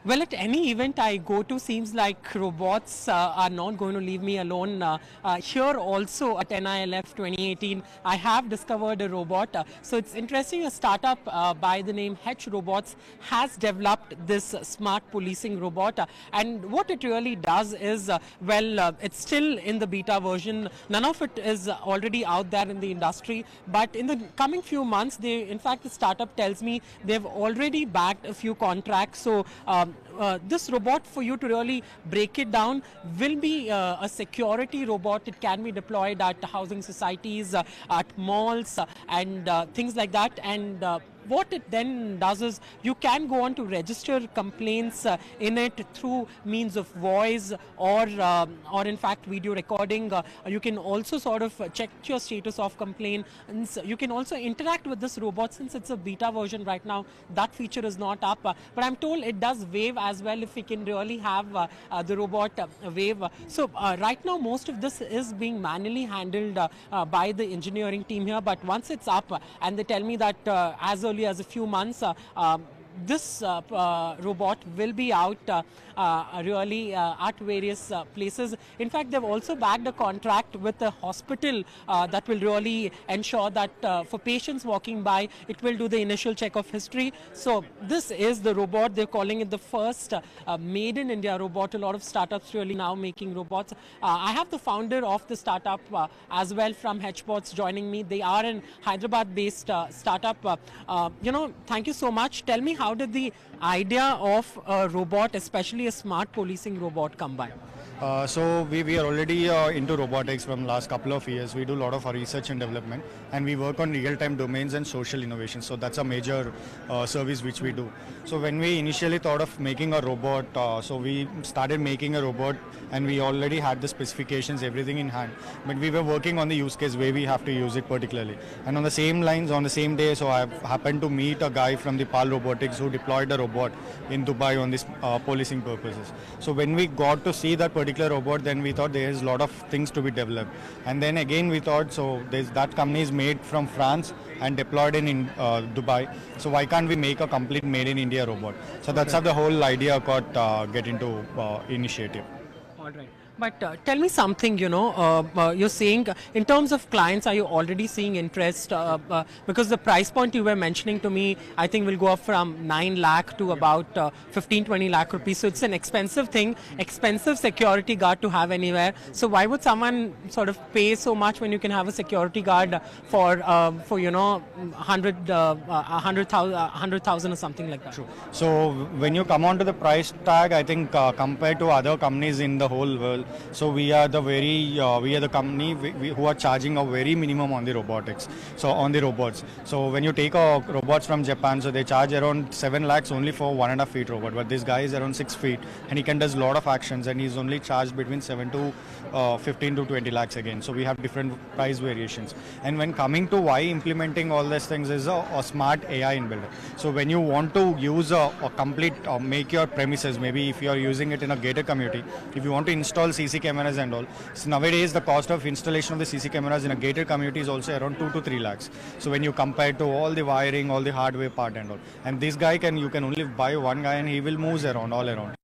Well, at any event I go to, seems like robots are not going to leave me alone. Here also at NILF 2018, I have discovered a robot. So it's interesting, a startup by the name H Robots has developed this smart policing robot. And what it really does is, it's still in the beta version. None of it is already out there in the industry. But in the coming few months, in fact, the startup tells me they've already bagged a few contracts. So this robot, for you to really break it down, will be a security robot. It can be deployed at housing societies, at malls, and things like that. And what it then does is, you can go on to register complaints in it through means of voice or in fact video recording. You can also sort of check your status of complaint, and you can also interact with this robot. Since it's a beta version right now, that feature is not up, but I'm told it does wave as well, if we can really have the robot wave. So right now most of this is being manually handled by the engineering team here, but once it's up, and they tell me that as early as a few months, this robot will be out really at various places. In fact, they've also bagged a contract with a hospital that will really ensure that for patients walking by, it will do the initial check of history. So this is the robot. They're calling it the first made in India robot. A lot of startups really now making robots. I have the founder of the startup as well from HBots joining me. They are an Hyderabad based startup. Thank you so much. Tell me, how did the idea of a robot, especially a smart policing robot, come by? So we are already into robotics from last couple of years. We do a lot of our research and development, and we work on real-time domains and social innovation. So that's a major service which we do. So when we initially thought of making a robot, so we started making a robot, and we already had the specifications, everything in hand. But we were working on the use case where we have to use it particularly. And on the same lines, on the same day, so I happened to meet a guy from the PAL Robotics who deployed a robot in Dubai on this policing purposes. So when we got to see that particular robot, then we thought there is a lot of things to be developed. And then again we thought, so that company is made from France and deployed in Dubai. So why can't we make a complete made in India robot? So that's how the whole idea got get into initiative. All right. But tell me something, you're saying in terms of clients, are you already seeing interest? Because the price point you were mentioning to me, I think will go up from 9 lakh to about 15-20 lakh rupees. So it's an expensive thing, expensive security guard to have anywhere. So why would someone sort of pay so much when you can have a security guard for 100,000 or something like that? True. So when you come on to the price tag, I think compared to other companies in the whole world, so we are the company who are charging a very minimum on the robotics. So on the robots. So when you take robots from Japan, so they charge around 7 lakhs only for 1.5 feet robot. But this guy is around 6 feet, and he can does a lot of actions, and he's only charged between 7 to 15 to 20 lakhs again. So we have different price variations. And when coming to why implementing all these things is a smart AI inbuilt. So when you want to use a complete make your premises, maybe if you are using it in a gated community, if you want to install CC cameras and all. So nowadays the cost of installation of the CC cameras in a gated community is also around 2 to 3 lakhs. So when you compare to all the wiring, all the hardware part and all, and this guy you can only buy one guy and he will move around all around.